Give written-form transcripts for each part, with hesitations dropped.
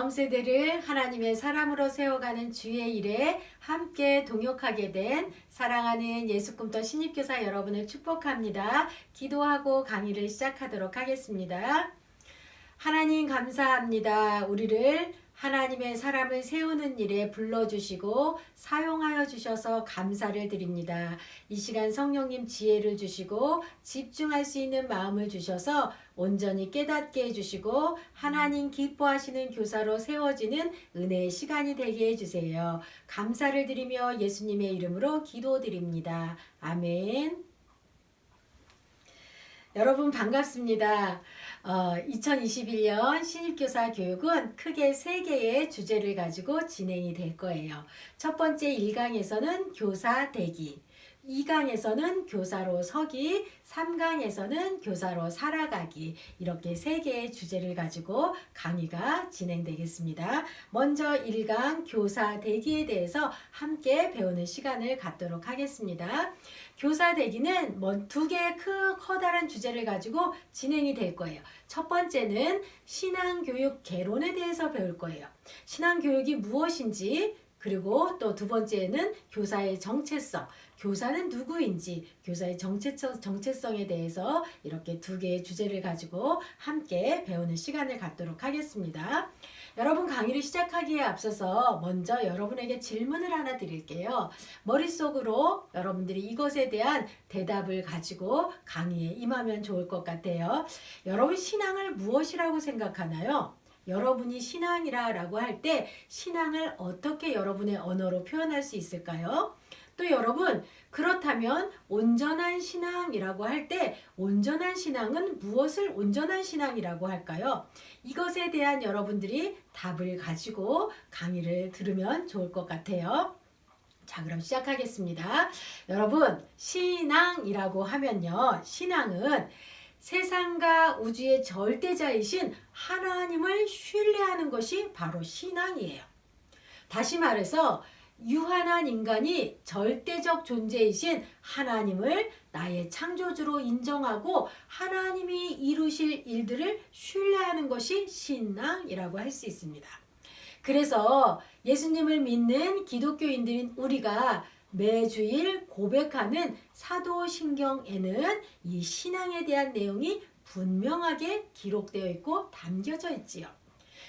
다음 세대를 하나님의 사람으로 세워가는 주의 일에 함께 동역하게 된 사랑하는 예수 꿈터 신입교사 여러분을 축복합니다. 기도하고 강의를 시작하도록 하겠습니다. 하나님 감사합니다. 우리를 하나님의 사람을 세우는 일에 불러주시고 사용하여 주셔서 감사를 드립니다. 이 시간 성령님 지혜를 주시고 집중할 수 있는 마음을 주셔서 온전히 깨닫게 해주시고 하나님 기뻐하시는 교사로 세워지는 은혜의 시간이 되게 해주세요. 감사를 드리며 예수님의 이름으로 기도드립니다. 아멘. 여러분 반갑습니다. 2021년 신입교사 교육은 크게 3개의 주제를 가지고 진행이 될 거예요. 첫 번째 1강에서는 교사 되기, 2강에서는 교사로 서기, 3강에서는 교사로 살아가기, 이렇게 3개의 주제를 가지고 강의가 진행되겠습니다. 먼저 1강 교사 되기에 대해서 함께 배우는 시간을 갖도록 하겠습니다. 교사 되기는 2개의 커다란 주제를 가지고 진행이 될 거예요. 첫 번째는 신앙교육 개론에 대해서 배울 거예요. 신앙교육이 무엇인지, 그리고 또 두 번째는 교사의 정체성, 교사는 누구인지, 교사의 정체성에 대해서 이렇게 2개의 주제를 가지고 함께 배우는 시간을 갖도록 하겠습니다. 여러분 강의를 시작하기에 앞서서 먼저 여러분에게 질문을 하나 드릴게요. 머릿속으로 여러분들이 이것에 대한 대답을 가지고 강의에 임하면 좋을 것 같아요. 여러분 신앙을 무엇이라고 생각하나요? 여러분이 신앙이라고 할 때 신앙을 어떻게 여러분의 언어로 표현할 수 있을까요? 또 여러분 그렇다면 온전한 신앙이라고 할 때 온전한 신앙은 무엇을 온전한 신앙이라고 할까요? 이것에 대한 여러분들이 답을 가지고 강의를 들으면 좋을 것 같아요. 자, 그럼 시작하겠습니다. 여러분 신앙이라고 하면요, 신앙은 세상과 우주의 절대자이신 하나님을 신뢰하는 것이 바로 신앙이에요. 다시 말해서 유한한 인간이 절대적 존재이신 하나님을 나의 창조주로 인정하고 하나님이 이루실 일들을 신뢰하는 것이 신앙이라고 할 수 있습니다. 그래서 예수님을 믿는 기독교인들인 우리가 매주일 고백하는 사도신경에는 이 신앙에 대한 내용이 분명하게 기록되어 있고 담겨져 있지요.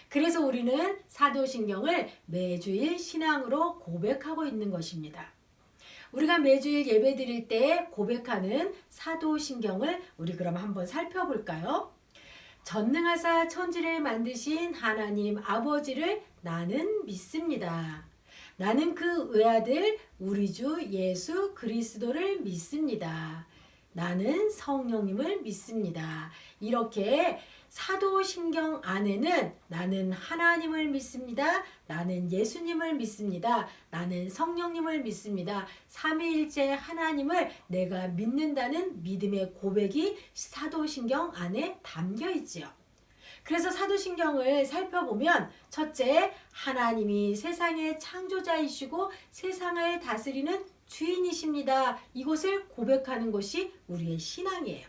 그래서 우리는 사도신경을 매주일 신앙으로 고백하고 있는 것입니다. 우리가 매주일 예배 드릴 때 고백하는 사도신경을 우리 그럼 한번 살펴볼까요? 전능하사 천지를 만드신 하나님 아버지를 나는 믿습니다. 나는 그 외아들 우리 주 예수 그리스도를 믿습니다. 나는 성령님을 믿습니다. 이렇게 사도신경 안에는 나는 하나님을 믿습니다. 나는 예수님을 믿습니다. 나는 성령님을 믿습니다. 삼위일체 하나님을 내가 믿는다는 믿음의 고백이 사도신경 안에 담겨 있지요. 그래서 사도신경을 살펴보면 첫째, 하나님이 세상의 창조자이시고 세상을 다스리는 주인이십니다. 이것을 고백하는 것이 우리의 신앙이에요.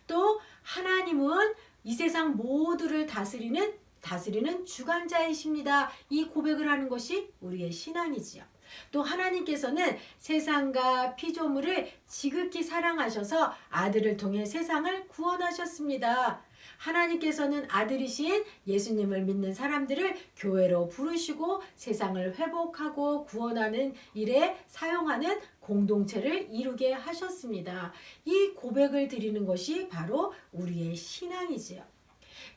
또 하나님은 이 세상 모두를 다스리는 주관자이십니다. 이 고백을 하는 것이 우리의 신앙이지요. 또 하나님께서는 세상과 피조물을 지극히 사랑하셔서 아들을 통해 세상을 구원하셨습니다. 하나님께서는 아들이신 예수님을 믿는 사람들을 교회로 부르시고 세상을 회복하고 구원하는 일에 사용하는 공동체를 이루게 하셨습니다. 이 고백을 드리는 것이 바로 우리의 신앙이지요.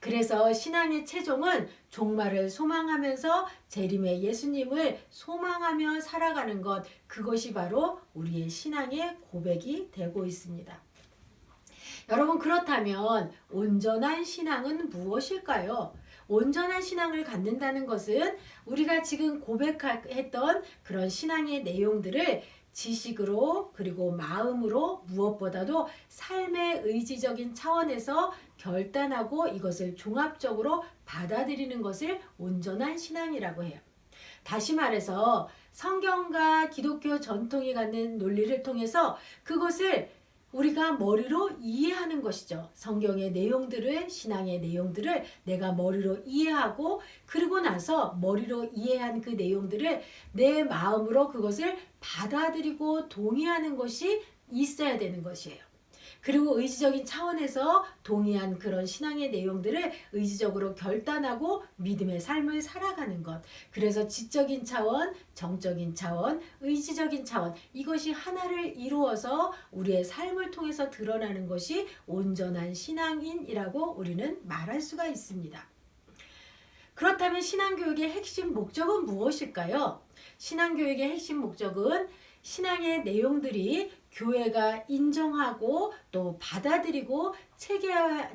그래서 신앙의 최종은 종말을 소망하면서 재림의 예수님을 소망하며 살아가는 것, 그것이 바로 우리의 신앙의 고백이 되고 있습니다. 여러분 그렇다면 온전한 신앙은 무엇일까요? 온전한 신앙을 갖는다는 것은 우리가 지금 고백했던 그런 신앙의 내용들을 지식으로 그리고 마음으로 무엇보다도 삶의 의지적인 차원에서 결단하고 이것을 종합적으로 받아들이는 것을 온전한 신앙이라고 해요. 다시 말해서 성경과 기독교 전통이 갖는 논리를 통해서 그것을 우리가 머리로 이해하는 것이죠. 성경의 내용들을, 신앙의 내용들을 내가 머리로 이해하고 그리고 나서 머리로 이해한 그 내용들을 내 마음으로 그것을 받아들이고 동의하는 것이 있어야 되는 것이에요. 그리고 의지적인 차원에서 동의한 그런 신앙의 내용들을 의지적으로 결단하고 믿음의 삶을 살아가는 것. 그래서 지적인 차원, 정적인 차원, 의지적인 차원, 이것이 하나를 이루어서 우리의 삶을 통해서 드러나는 것이 온전한 신앙인이라고 우리는 말할 수가 있습니다. 그렇다면 신앙교육의 핵심 목적은 무엇일까요? 신앙교육의 핵심 목적은 신앙의 내용들이 교회가 인정하고 또 받아들이고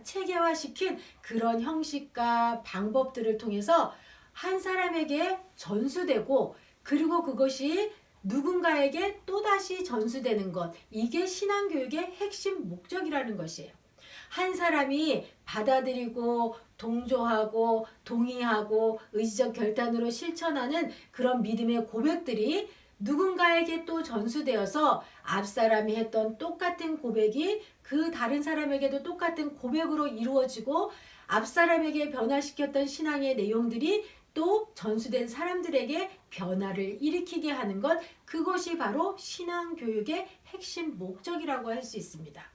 체계화시킨 그런 형식과 방법들을 통해서 한 사람에게 전수되고 그리고 그것이 누군가에게 또다시 전수되는 것, 이게 신앙교육의 핵심 목적이라는 것이에요. 한 사람이 받아들이고 동조하고 동의하고 의지적 결단으로 실천하는 그런 믿음의 고백들이 누군가에게 또 전수되어서 앞사람이 했던 똑같은 고백이 그 다른 사람에게도 똑같은 고백으로 이루어지고 앞사람에게 변화시켰던 신앙의 내용들이 또 전수된 사람들에게 변화를 일으키게 하는 것, 그것이 바로 신앙교육의 핵심 목적이라고 할 수 있습니다.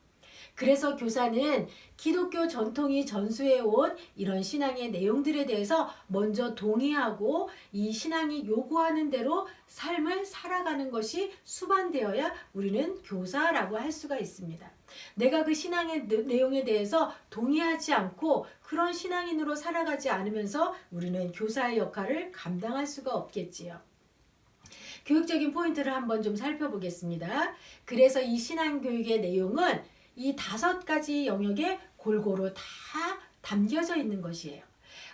그래서 교사는 기독교 전통이 전수해온 이런 신앙의 내용들에 대해서 먼저 동의하고 이 신앙이 요구하는 대로 삶을 살아가는 것이 수반되어야 우리는 교사라고 할 수가 있습니다. 내가 그 신앙의 내용에 대해서 동의하지 않고 그런 신앙인으로 살아가지 않으면서 우리는 교사의 역할을 감당할 수가 없겠지요. 교육적인 포인트를 한번 좀 살펴보겠습니다. 그래서 이 신앙교육의 내용은 이 5가지 영역에 골고루 다 담겨져 있는 것이에요.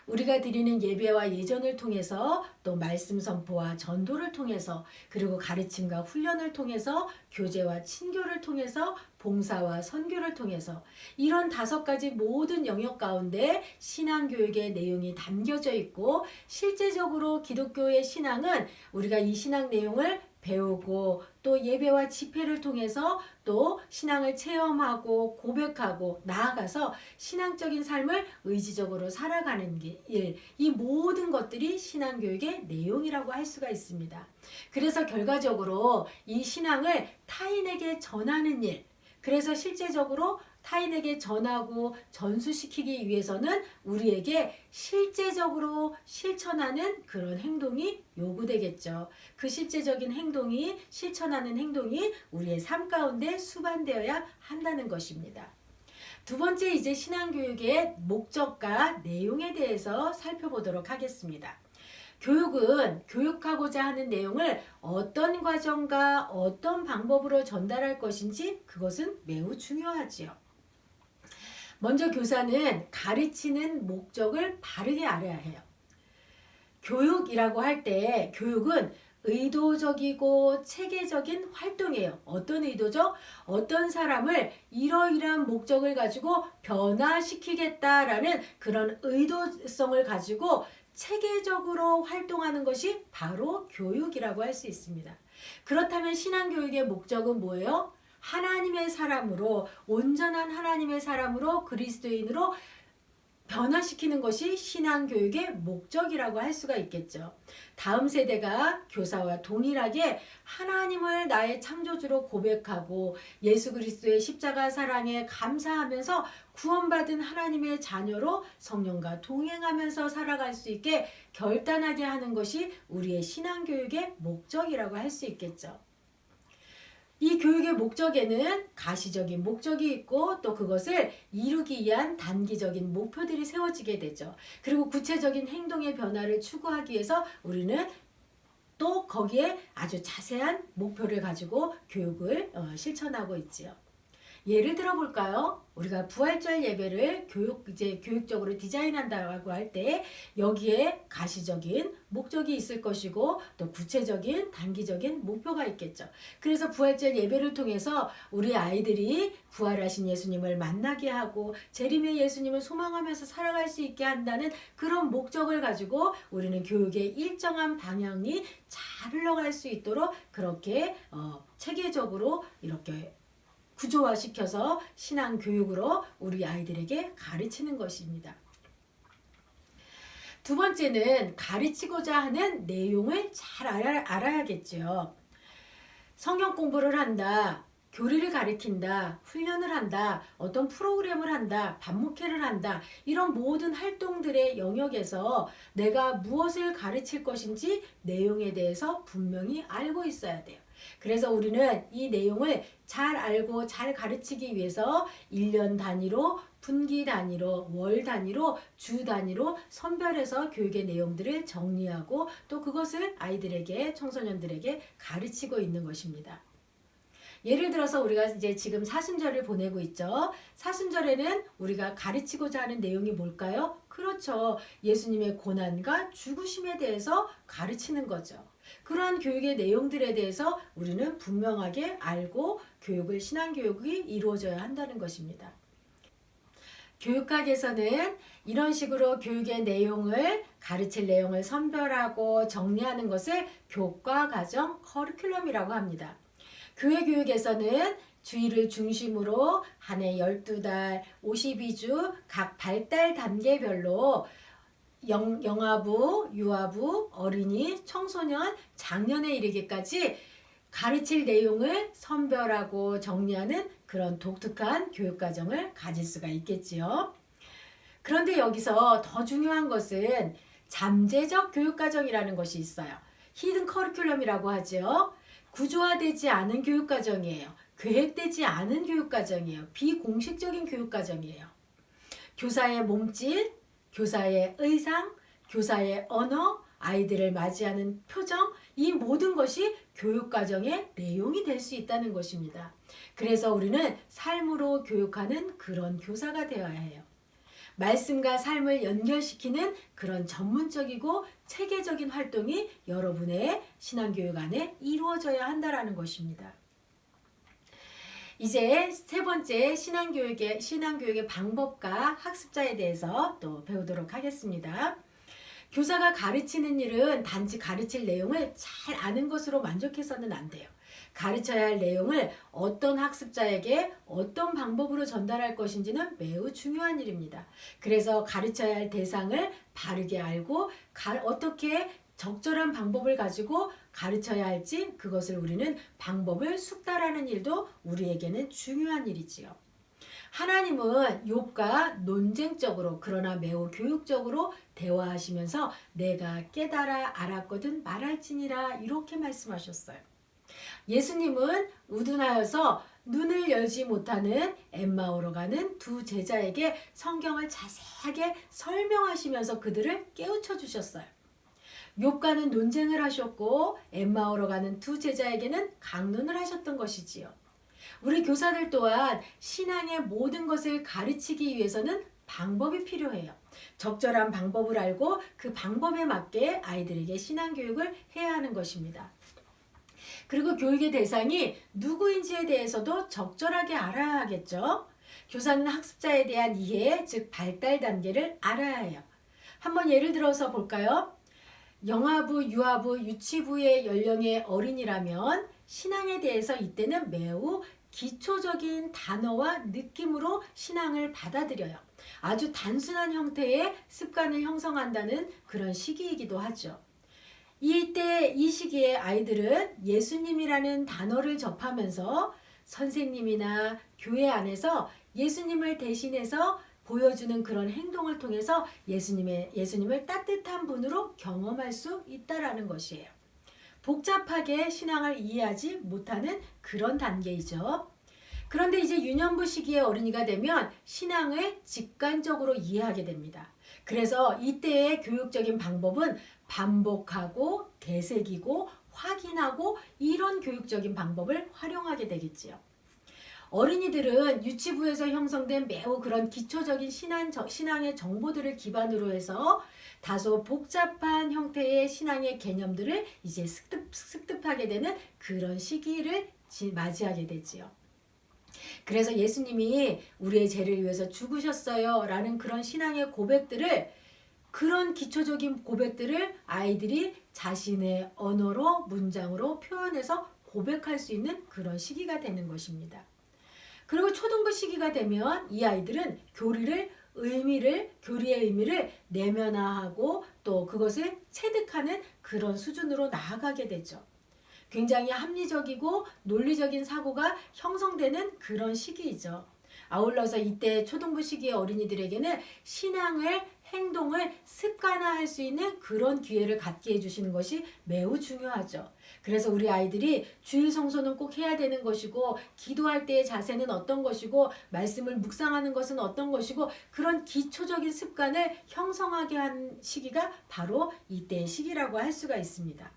우리가 드리는 예배와 예전을 통해서 또 말씀 선포와 전도를 통해서 그리고 가르침과 훈련을 통해서 교제와 친교를 통해서 봉사와 선교를 통해서 이런 5가지 모든 영역 가운데 신앙교육의 내용이 담겨져 있고 실제적으로 기독교의 신앙은 우리가 이 신앙 내용을 배우고 또 예배와 집회를 통해서 또 신앙을 체험하고 고백하고 나아가서 신앙적인 삶을 의지적으로 살아가는 일, 이 모든 것들이 신앙교육의 내용이라고 할 수가 있습니다. 그래서 결과적으로 이 신앙을 타인에게 전하는 일, 그래서 실제적으로 타인에게 전하고 전수시키기 위해서는 우리에게 실제적으로 실천하는 그런 행동이 요구되겠죠. 그 실제적인 행동이, 실천하는 행동이 우리의 삶 가운데 수반되어야 한다는 것입니다. 두 번째, 이제 신앙교육의 목적과 내용에 대해서 살펴보도록 하겠습니다. 교육은 교육하고자 하는 내용을 어떤 과정과 어떤 방법으로 전달할 것인지 그것은 매우 중요하지요. 먼저 교사는 가르치는 목적을 바르게 알아야 해요. 교육이라고 할 때 교육은 의도적이고 체계적인 활동이에요. 어떤 의도죠? 어떤 사람을 이러이러한 목적을 가지고 변화시키겠다라는 그런 의도성을 가지고 체계적으로 활동하는 것이 바로 교육이라고 할 수 있습니다. 그렇다면 신앙교육의 목적은 뭐예요? 하나님의 사람으로, 온전한 하나님의 사람으로, 그리스도인으로 변화시키는 것이 신앙교육의 목적이라고 할 수가 있겠죠. 다음 세대가 교사와 동일하게 하나님을 나의 창조주로 고백하고 예수 그리스도의 십자가 사랑에 감사하면서 구원받은 하나님의 자녀로 성령과 동행하면서 살아갈 수 있게 결단하게 하는 것이 우리의 신앙교육의 목적이라고 할 수 있겠죠. 이 교육의 목적에는 가시적인 목적이 있고 또 그것을 이루기 위한 단기적인 목표들이 세워지게 되죠. 그리고 구체적인 행동의 변화를 추구하기 위해서 우리는 또 거기에 아주 자세한 목표를 가지고 교육을 실천하고 있지요. 예를 들어 볼까요? 우리가 부활절 예배를 교육적으로 디자인한다고 할 때 여기에 가시적인 목적이 있을 것이고 또 구체적인 단기적인 목표가 있겠죠. 그래서 부활절 예배를 통해서 우리 아이들이 부활하신 예수님을 만나게 하고 재림의 예수님을 소망하면서 살아갈 수 있게 한다는 그런 목적을 가지고 우리는 교육의 일정한 방향이 잘 흘러갈 수 있도록 그렇게 체계적으로 이렇게 구조화시켜서 신앙 교육으로 우리 아이들에게 가르치는 것입니다. 두 번째는 가르치고자 하는 내용을 잘 알아야겠죠. 성경 공부를 한다, 교리를 가르친다, 훈련을 한다, 어떤 프로그램을 한다, 반목회를 한다, 이런 모든 활동들의 영역에서 내가 무엇을 가르칠 것인지 내용에 대해서 분명히 알고 있어야 돼요. 그래서 우리는 이 내용을 잘 알고 잘 가르치기 위해서 1년 단위로, 분기 단위로, 월 단위로, 주 단위로 선별해서 교육의 내용들을 정리하고 또 그것을 아이들에게, 청소년들에게 가르치고 있는 것입니다. 예를 들어서 우리가 이제 지금 사순절을 보내고 있죠. 사순절에는 우리가 가르치고자 하는 내용이 뭘까요? 그렇죠. 예수님의 고난과 죽으심에 대해서 가르치는 거죠. 그러한 교육의 내용들에 대해서 우리는 분명하게 알고 신앙교육이 이루어져야 한다는 것입니다. 교육학에서는 이런 식으로 교육의 내용을, 가르칠 내용을 선별하고 정리하는 것을 교과과정 커리큘럼이라고 합니다. 교회 교육에서는 주일을 중심으로 한 해 12달, 52주 각 발달 단계별로 영아부, 유아부, 어린이, 청소년, 장년에 이르기까지 가르칠 내용을 선별하고 정리하는 그런 독특한 교육과정을 가질 수가 있겠지요. 그런데 여기서 더 중요한 것은 잠재적 교육과정이라는 것이 있어요. 히든 커리큘럼이라고 하죠. 구조화되지 않은 교육과정이에요. 계획되지 않은 교육과정이에요. 비공식적인 교육과정이에요. 교사의 몸짓, 교사의 의상, 교사의 언어, 아이들을 맞이하는 표정, 이 모든 것이 교육과정의 내용이 될 수 있다는 것입니다. 그래서 우리는 삶으로 교육하는 그런 교사가 되어야 해요. 말씀과 삶을 연결시키는 그런 전문적이고 체계적인 활동이 여러분의 신앙교육 안에 이루어져야 한다는 것입니다. 이제 세 번째 신앙교육의 방법과 학습자에 대해서 또 배우도록 하겠습니다. 교사가 가르치는 일은 단지 가르칠 내용을 잘 아는 것으로 만족해서는 안 돼요. 가르쳐야 할 내용을 어떤 학습자에게 어떤 방법으로 전달할 것인지는 매우 중요한 일입니다. 그래서 가르쳐야 할 대상을 바르게 알고 어떻게 적절한 방법을 가지고 가르쳐야 할지 그것을 우리는 방법을 숙달하는 일도 우리에게는 중요한 일이지요. 하나님은 욥과 논쟁적으로 그러나 매우 교육적으로 대화하시면서 내가 깨달아 알았거든 말할지니라 이렇게 말씀하셨어요. 예수님은 우둔하여서 눈을 열지 못하는 엠마오로 가는 두 제자에게 성경을 자세하게 설명하시면서 그들을 깨우쳐 주셨어요. 욥과는 논쟁을 하셨고 엠마오로 가는 두 제자에게는 강론을 하셨던 것이지요. 우리 교사들 또한 신앙의 모든 것을 가르치기 위해서는 방법이 필요해요. 적절한 방법을 알고 그 방법에 맞게 아이들에게 신앙교육을 해야 하는 것입니다. 그리고 교육의 대상이 누구인지에 대해서도 적절하게 알아야 하겠죠. 교사는 학습자에 대한 이해, 즉 발달 단계를 알아야 해요. 한번 예를 들어서 볼까요? 영아부, 유아부, 유치부의 연령의 어린이라면 신앙에 대해서 이때는 매우 기초적인 단어와 느낌으로 신앙을 받아들여요. 아주 단순한 형태의 습관을 형성한다는 그런 시기이기도 하죠. 이 시기에 아이들은 예수님이라는 단어를 접하면서 선생님이나 교회 안에서 예수님을 대신해서 보여주는 그런 행동을 통해서 예수님을 따뜻한 분으로 경험할 수 있다라는 것이에요. 복잡하게 신앙을 이해하지 못하는 그런 단계이죠. 그런데 이제 유년부 시기의 어린이가 되면 신앙을 직관적으로 이해하게 됩니다. 그래서 이때의 교육적인 방법은 반복하고 되새기고 확인하고 이런 교육적인 방법을 활용하게 되겠지요. 어린이들은 유치부에서 형성된 매우 그런 기초적인 신앙의 정보들을 기반으로 해서 다소 복잡한 형태의 신앙의 개념들을 이제 습득하게 되는 그런 시기를 맞이하게 되지요. 그래서 예수님이 우리의 죄를 위해서 죽으셨어요 라는 그런 신앙의 고백들을 그런 기초적인 고백들을 아이들이 자신의 언어로 문장으로 표현해서 고백할 수 있는 그런 시기가 되는 것입니다. 그리고 초등부 시기가 되면 이 아이들은 교리의 의미를 내면화하고 또 그것을 체득하는 그런 수준으로 나아가게 되죠. 굉장히 합리적이고 논리적인 사고가 형성되는 그런 시기이죠. 아울러서 이때 초등부 시기의 어린이들에게는 신앙을, 행동을 습관화할 수 있는 그런 기회를 갖게 해주시는 것이 매우 중요하죠. 그래서 우리 아이들이 주일 성소는 꼭 해야 되는 것이고, 기도할 때의 자세는 어떤 것이고, 말씀을 묵상하는 것은 어떤 것이고, 그런 기초적인 습관을 형성하게 한 시기가 바로 이때의 시기라고 할 수가 있습니다.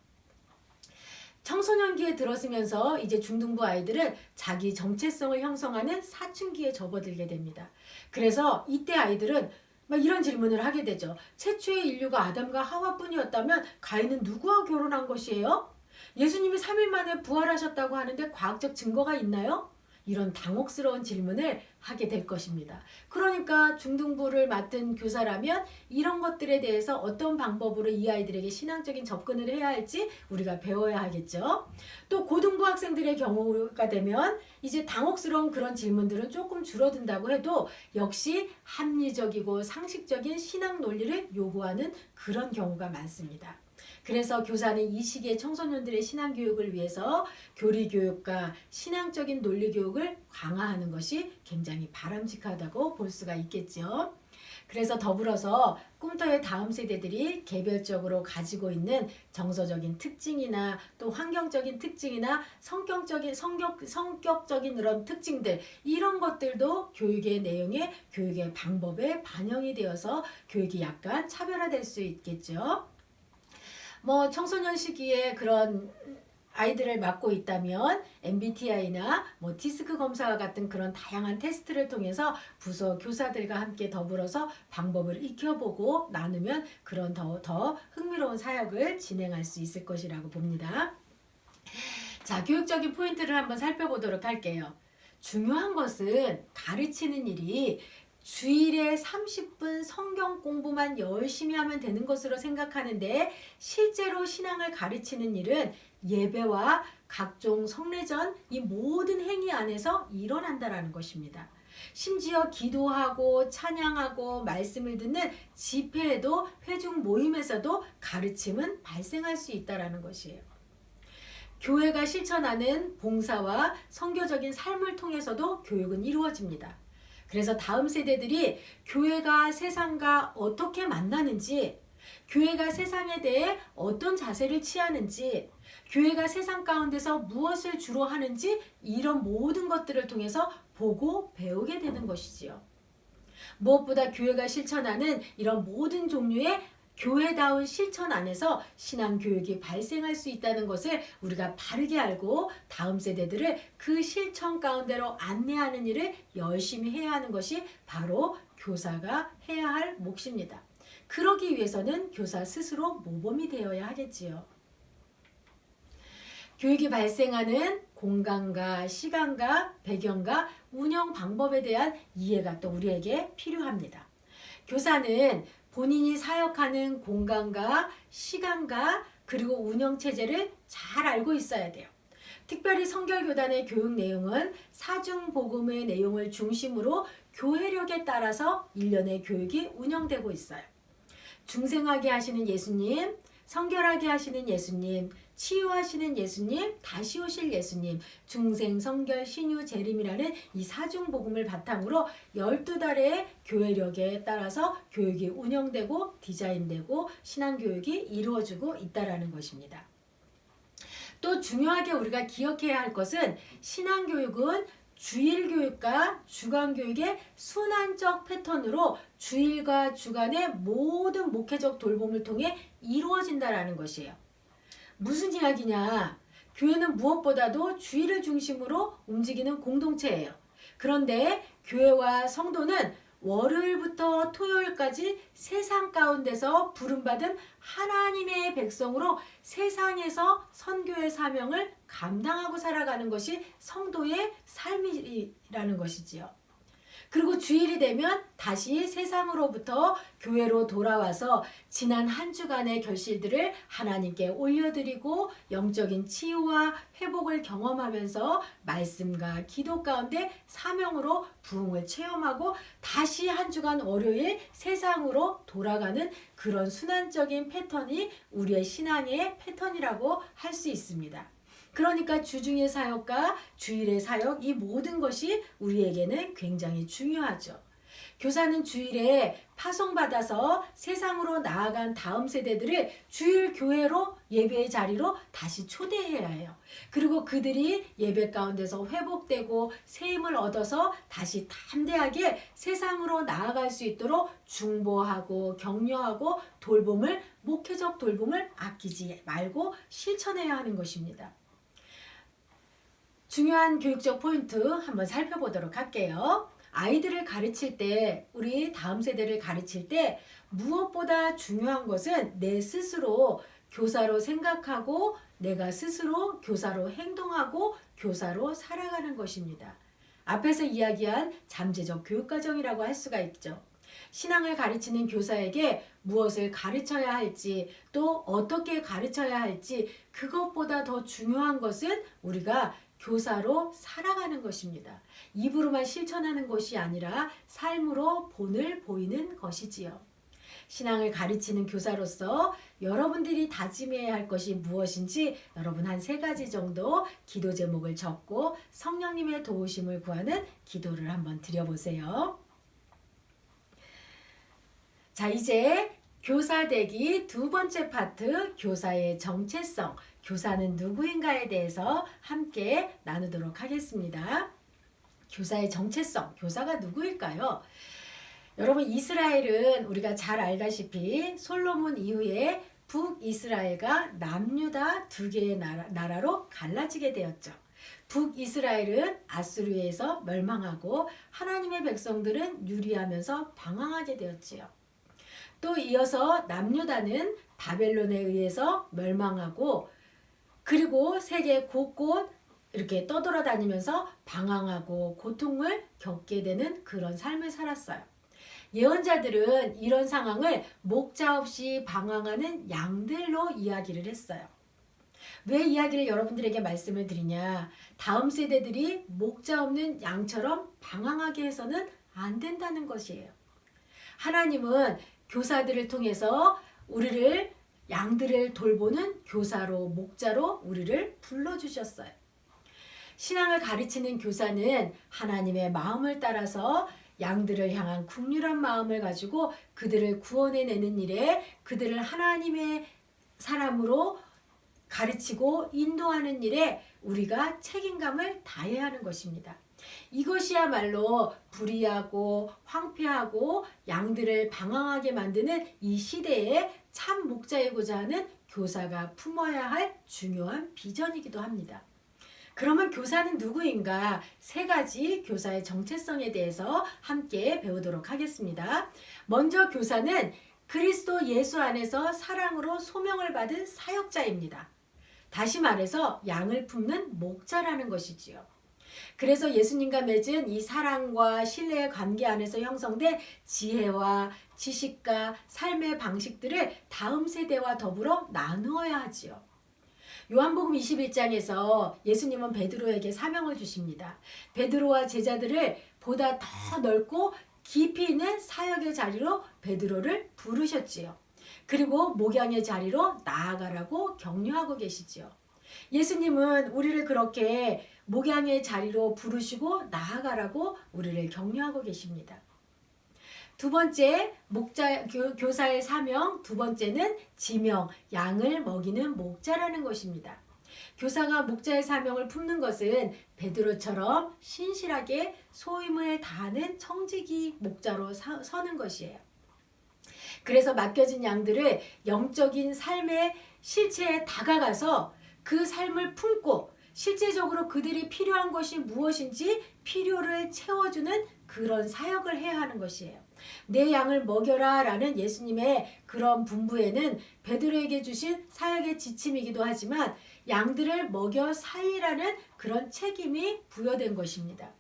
청소년기에 들어서면서 이제 중등부 아이들은 자기 정체성을 형성하는 사춘기에 접어들게 됩니다. 그래서 이때 아이들은 막 이런 질문을 하게 되죠. 최초의 인류가 아담과 하와뿐이었다면 가인은 누구와 결혼한 것이에요? 예수님이 3일 만에 부활하셨다고 하는데 과학적 증거가 있나요? 이런 당혹스러운 질문을 하게 될 것입니다. 그러니까 중등부를 맡은 교사라면 이런 것들에 대해서 어떤 방법으로 이 아이들에게 신앙적인 접근을 해야 할지 우리가 배워야 하겠죠. 또 고등부 학생들의 경우가 되면 이제 당혹스러운 그런 질문들은 조금 줄어든다고 해도 역시 합리적이고 상식적인 신앙 논리를 요구하는 그런 경우가 많습니다. 그래서 교사는 이 시기에 청소년들의 신앙교육을 위해서 교리교육과 신앙적인 논리교육을 강화하는 것이 굉장히 바람직하다고 볼 수가 있겠죠. 그래서 더불어서 꿈터의 다음 세대들이 개별적으로 가지고 있는 정서적인 특징이나 또 환경적인 특징이나 성격적인 그런 특징들, 이런 것들도 교육의 내용에, 교육의 방법에 반영이 되어서 교육이 약간 차별화될 수 있겠죠. 청소년 시기에 그런 아이들을 맡고 있다면 MBTI나 디스크 검사와 같은 그런 다양한 테스트를 통해서 부서 교사들과 함께 더불어서 방법을 익혀보고 나누면 그런 더 흥미로운 사역을 진행할 수 있을 것이라고 봅니다. 자, 교육적인 포인트를 한번 살펴보도록 할게요. 중요한 것은 가르치는 일이 주일에 30분 성경 공부만 열심히 하면 되는 것으로 생각하는데, 실제로 신앙을 가르치는 일은 예배와 각종 성례전, 이 모든 행위 안에서 일어난다라는 것입니다. 심지어 기도하고 찬양하고 말씀을 듣는 집회에도, 회중 모임에서도 가르침은 발생할 수 있다라는 것이에요. 교회가 실천하는 봉사와 선교적인 삶을 통해서도 교육은 이루어집니다. 그래서 다음 세대들이 교회가 세상과 어떻게 만나는지, 교회가 세상에 대해 어떤 자세를 취하는지, 교회가 세상 가운데서 무엇을 주로 하는지, 이런 모든 것들을 통해서 보고 배우게 되는 것이지요. 무엇보다 교회가 실천하는 이런 모든 종류의 교회다운 실천 안에서 신앙교육이 발생할 수 있다는 것을 우리가 바르게 알고 다음 세대들을 그 실천 가운데로 안내하는 일을 열심히 해야 하는 것이 바로 교사가 해야 할 몫입니다. 그러기 위해서는 교사 스스로 모범이 되어야 하겠지요. 교육이 발생하는 공간과 시간과 배경과 운영 방법에 대한 이해가 또 우리에게 필요합니다. 교사는 본인이 사역하는 공간과 시간과 그리고 운영체제를 잘 알고 있어야 돼요. 특별히 성결교단의 교육 내용은 사중복음의 내용을 중심으로 교회력에 따라서 일련의 교육이 운영되고 있어요. 중생하게 하시는 예수님, 성결하게 하시는 예수님, 치유하시는 예수님, 다시 오실 예수님, 중생, 성결, 신유, 재림이라는 이 사중복음을 바탕으로 12달의 교회력에 따라서 교육이 운영되고 디자인되고 신앙교육이 이루어지고 있다는 것입니다. 또 중요하게 우리가 기억해야 할 것은 신앙교육은 주일교육과 주간교육의 순환적 패턴으로 주일과 주간의 모든 목회적 돌봄을 통해 이루어진다는 것이에요. 무슨 이야기냐? 교회는 무엇보다도 주일을 중심으로 움직이는 공동체예요. 그런데 교회와 성도는 월요일부터 토요일까지 세상 가운데서 부름받은 하나님의 백성으로 세상에서 선교의 사명을 감당하고 살아가는 것이 성도의 삶이라는 것이지요. 그리고 주일이 되면 다시 세상으로부터 교회로 돌아와서 지난 한 주간의 결실들을 하나님께 올려드리고 영적인 치유와 회복을 경험하면서 말씀과 기도 가운데 사명으로 부흥을 체험하고 다시 한 주간 월요일 세상으로 돌아가는 그런 순환적인 패턴이 우리의 신앙의 패턴이라고 할 수 있습니다. 그러니까 주중의 사역과 주일의 사역, 이 모든 것이 우리에게는 굉장히 중요하죠. 교사는 주일에 파송받아서 세상으로 나아간 다음 세대들을 주일 교회로 예배의 자리로 다시 초대해야 해요. 그리고 그들이 예배 가운데서 회복되고 새 힘을 얻어서 다시 담대하게 세상으로 나아갈 수 있도록 중보하고 격려하고 돌봄을, 목회적 돌봄을 아끼지 말고 실천해야 하는 것입니다. 중요한 교육적 포인트 한번 살펴보도록 할게요. 아이들을 가르칠 때, 우리 다음 세대를 가르칠 때 무엇보다 중요한 것은 내 스스로 교사로 생각하고 내가 스스로 교사로 행동하고 교사로 살아가는 것입니다. 앞에서 이야기한 잠재적 교육과정이라고 할 수가 있죠. 신앙을 가르치는 교사에게 무엇을 가르쳐야 할지 또 어떻게 가르쳐야 할지 그것보다 더 중요한 것은 우리가 교사로 살아가는 것입니다. 입으로만 실천하는 것이 아니라 삶으로 본을 보이는 것이지요. 신앙을 가르치는 교사로서 여러분들이 다짐해야 할 것이 무엇인지 여러분 한 3가지 정도 기도 제목을 적고 성령님의 도우심을 구하는 기도를 한번 드려보세요. 자, 이제 교사되기 2번째 파트, 교사의 정체성, 교사는 누구인가에 대해서 함께 나누도록 하겠습니다. 교사의 정체성, 교사가 누구일까요? 여러분, 이스라엘은 우리가 잘 알다시피 솔로몬 이후에 북이스라엘과 남유다 2개의 나라로 갈라지게 되었죠. 북이스라엘은 아수르에서 멸망하고 하나님의 백성들은 유리하면서 방황하게 되었지요. 또 이어서 남유다는 바벨론에 의해서 멸망하고 그리고 세계 곳곳 이렇게 떠돌아다니면서 방황하고 고통을 겪게 되는 그런 삶을 살았어요. 예언자들은 이런 상황을 목자 없이 방황하는 양들로 이야기를 했어요. 왜 이야기를 여러분들에게 말씀을 드리냐? 다음 세대들이 목자 없는 양처럼 방황하게 해서는 안 된다는 것이에요. 하나님은 교사들을 통해서 우리를 양들을 돌보는 교사로, 목자로 우리를 불러주셨어요. 신앙을 가르치는 교사는 하나님의 마음을 따라서 양들을 향한 긍휼한 마음을 가지고 그들을 구원해내는 일에 그들을 하나님의 사람으로 가르치고 인도하는 일에 우리가 책임감을 다해야 하는 것입니다. 이것이야말로 불의하고 황폐하고 양들을 방황하게 만드는 이 시대에 참 목자이고자 하는 교사가 품어야 할 중요한 비전이기도 합니다. 그러면 교사는 누구인가? 3가지 교사의 정체성에 대해서 함께 배우도록 하겠습니다. 먼저 교사는 그리스도 예수 안에서 사랑으로 소명을 받은 사역자입니다. 다시 말해서 양을 품는 목자라는 것이지요. 그래서 예수님과 맺은 이 사랑과 신뢰의 관계 안에서 형성된 지혜와 지식과 삶의 방식들을 다음 세대와 더불어 나누어야 하지요. 요한복음 21장에서 예수님은 베드로에게 사명을 주십니다. 베드로와 제자들을 보다 더 넓고 깊이 있는 사역의 자리로 베드로를 부르셨지요. 그리고 목양의 자리로 나아가라고 격려하고 계시지요. 예수님은 우리를 그렇게 목양의 자리로 부르시고 나아가라고 우리를 격려하고 계십니다. 2번째, 교사의 사명, 2번째는 지명, 양을 먹이는 목자라는 것입니다. 교사가 목자의 사명을 품는 것은 베드로처럼 신실하게 소임을 다하는 청지기 목자로 서는 것이에요. 그래서 맡겨진 양들을 영적인 삶의 실체에 다가가서 그 삶을 품고 실제적으로 그들이 필요한 것이 무엇인지 필요를 채워주는 그런 사역을 해야 하는 것이에요. 내 양을 먹여라 라는 예수님의 그런 분부에는 베드로에게 주신 사역의 지침이기도 하지만 양들을 먹여 살리라는 그런 책임이 부여된 것입니다.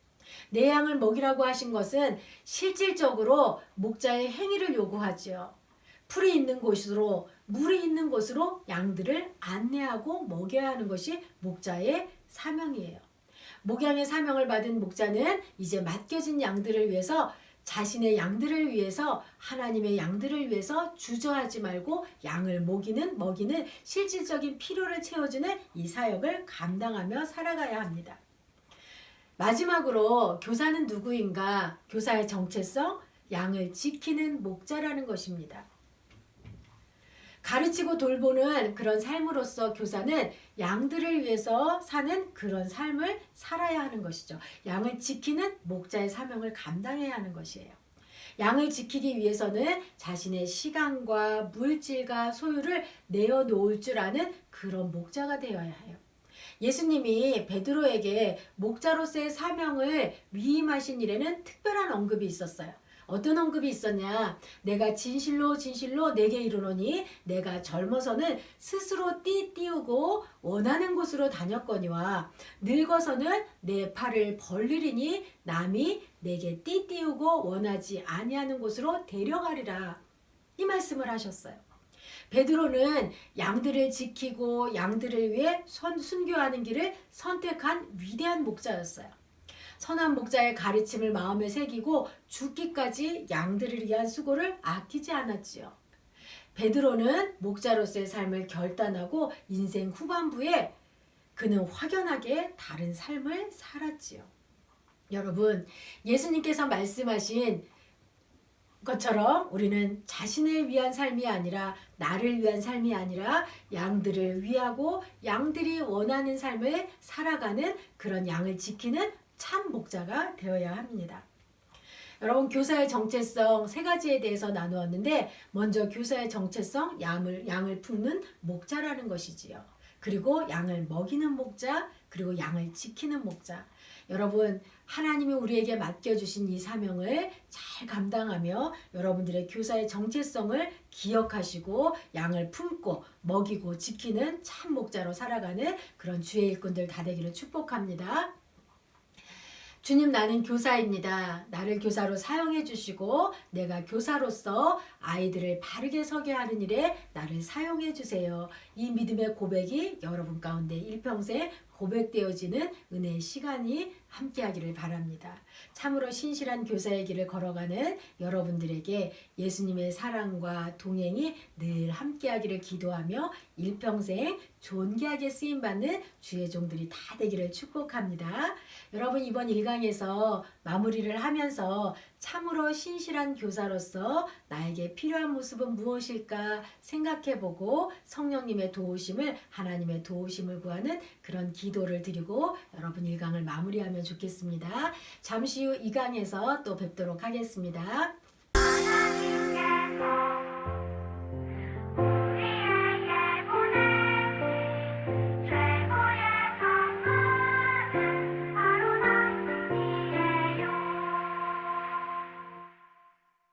내 양을 먹이라고 하신 것은 실질적으로 목자의 행위를 요구하지요. 풀이 있는 곳으로, 물이 있는 곳으로 양들을 안내하고 먹여야 하는 것이 목자의 사명이에요. 목양의 사명을 받은 목자는 이제 맡겨진 양들을 위해서, 자신의 양들을 위해서, 하나님의 양들을 위해서 주저하지 말고 양을 먹이는 실질적인 필요를 채워주는 이 사역을 감당하며 살아가야 합니다. 마지막으로 교사는 누구인가? 교사의 정체성, 양을 지키는 목자라는 것입니다. 가르치고 돌보는 그런 삶으로서 교사는 양들을 위해서 사는 그런 삶을 살아야 하는 것이죠. 양을 지키는 목자의 사명을 감당해야 하는 것이에요. 양을 지키기 위해서는 자신의 시간과 물질과 소유를 내어놓을 줄 아는 그런 목자가 되어야 해요. 예수님이 베드로에게 목자로서의 사명을 위임하신 일에는 특별한 언급이 있었어요. 어떤 언급이 있었냐? 내가 진실로 내게 이르노니 내가 젊어서는 스스로 띠띠우고 원하는 곳으로 다녔거니와 늙어서는 내 팔을 벌리리니 남이 내게 띠띠우고 원하지 아니하는 곳으로 데려가리라. 이 말씀을 하셨어요. 베드로는 양들을 지키고 양들을 위해 순교하는 길을 선택한 위대한 목자였어요. 선한 목자의 가르침을 마음에 새기고 죽기까지 양들을 위한 수고를 아끼지 않았지요. 베드로는 목자로서의 삶을 결단하고 인생 후반부에 그는 확연하게 다른 삶을 살았지요. 여러분, 예수님께서 말씀하신 것처럼 우리는 자신을 위한 삶이 아니라, 나를 위한 삶이 아니라 양들을 위하고 양들이 원하는 삶을 살아가는 그런 양을 지키는 참 목자가 되어야 합니다. 여러분, 교사의 정체성 3가지에 대해서 나누었는데, 먼저 교사의 정체성, 양을 품는 목자라는 것이지요. 그리고 양을 먹이는 목자, 그리고 양을 지키는 목자. 여러분, 하나님이 우리에게 맡겨주신 이 사명을 잘 감당하며 여러분들의 교사의 정체성을 기억하시고 양을 품고 먹이고 지키는 참 목자로 살아가는 그런 주의 일꾼들 다 되기를 축복합니다. 주님, 나는 교사입니다. 나를 교사로 사용해 주시고 내가 교사로서 아이들을 바르게 서게 하는 일에 나를 사용해 주세요. 이 믿음의 고백이 여러분 가운데 일평생 고백되어지는 은혜의 시간이 함께하기를 바랍니다. 참으로 신실한 교사의 길을 걸어가는 여러분들에게 예수님의 사랑과 동행이 늘 함께하기를 기도하며 일평생 존귀하게 쓰임받는 주의 종들이 다 되기를 축복합니다. 여러분, 이번 1강에서 마무리를 하면서 참으로 신실한 교사로서 나에게 필요한 모습은 무엇일까 생각해보고 성령님의 도우심을, 하나님의 도우심을 구하는 그런 기도를 드리고 여러분 1강을 마무리하면 좋겠습니다. 잠시 후 2강에서 또 뵙도록 하겠습니다. 하나님께서